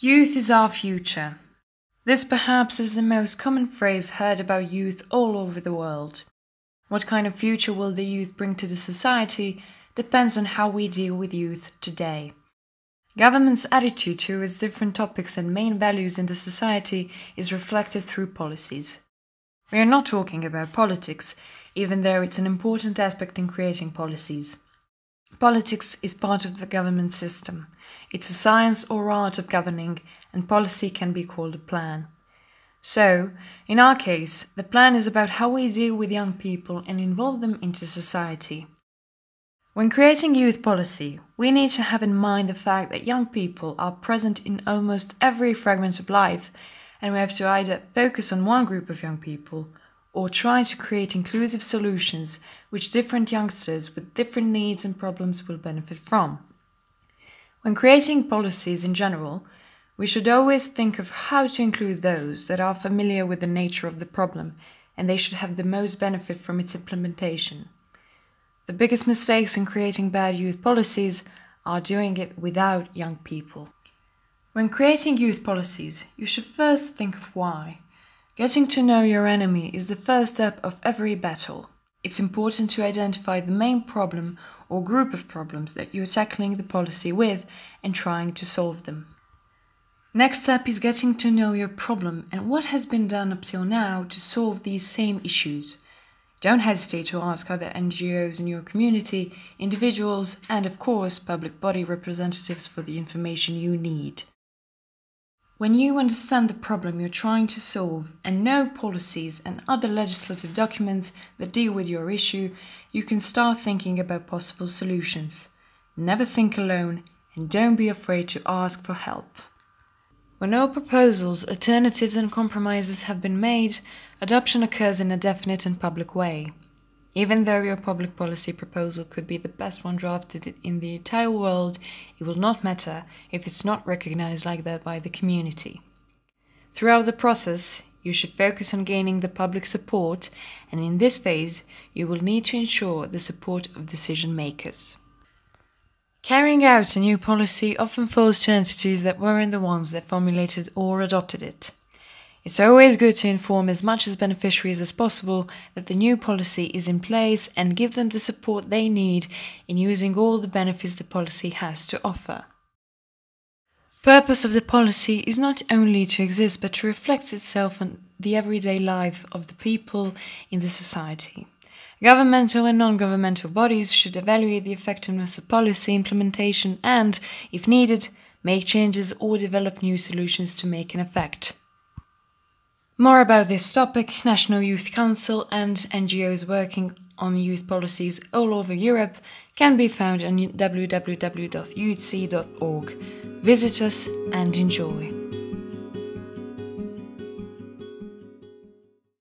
Youth is our future. This perhaps is the most common phrase heard about youth all over the world. What kind of future will the youth bring to the society depends on how we deal with youth today. Government's attitude towards different topics and main values in the society is reflected through policies. We are not talking about politics, even though it's an important aspect in creating policies. Politics is part of the government system. It's a science or art of governing, and policy can be called a plan. So, in our case, the plan is about how we deal with young people and involve them into society. When creating youth policy, we need to have in mind the fact that young people are present in almost every fragment of life, and we have to either focus on one group of young people or try to create inclusive solutions which different youngsters with different needs and problems will benefit from. When creating policies in general, we should always think of how to include those that are familiar with the nature of the problem, and they should have the most benefit from its implementation. The biggest mistakes in creating bad youth policies are doing it without young people. When creating youth policies, you should first think of why. Getting to know your enemy is the first step of every battle. It's important to identify the main problem or group of problems that you're tackling the policy with and trying to solve them. Next step is getting to know your problem and what has been done up till now to solve these same issues. Don't hesitate to ask other NGOs in your community, individuals, and of course public body representatives for the information you need. When you understand the problem you're trying to solve and know policies and other legislative documents that deal with your issue, you can start thinking about possible solutions. Never think alone and don't be afraid to ask for help. When all proposals, alternatives and compromises have been made, adoption occurs in a definite and public way. Even though your public policy proposal could be the best one drafted in the entire world, it will not matter if it's not recognized like that by the community. Throughout the process, you should focus on gaining the public support, and in this phase, you will need to ensure the support of decision makers. Carrying out a new policy often falls to entities that weren't the ones that formulated or adopted it. It's always good to inform as much as beneficiaries as possible that the new policy is in place and give them the support they need in using all the benefits the policy has to offer. Purpose of the policy is not only to exist but to reflect itself on the everyday life of the people in the society. Governmental and non-governmental bodies should evaluate the effectiveness of policy implementation and, if needed, make changes or develop new solutions to make an effect. More about this topic, National Youth Council and NGOs working on youth policies all over Europe can be found on www.youthc.org. Visit us and enjoy.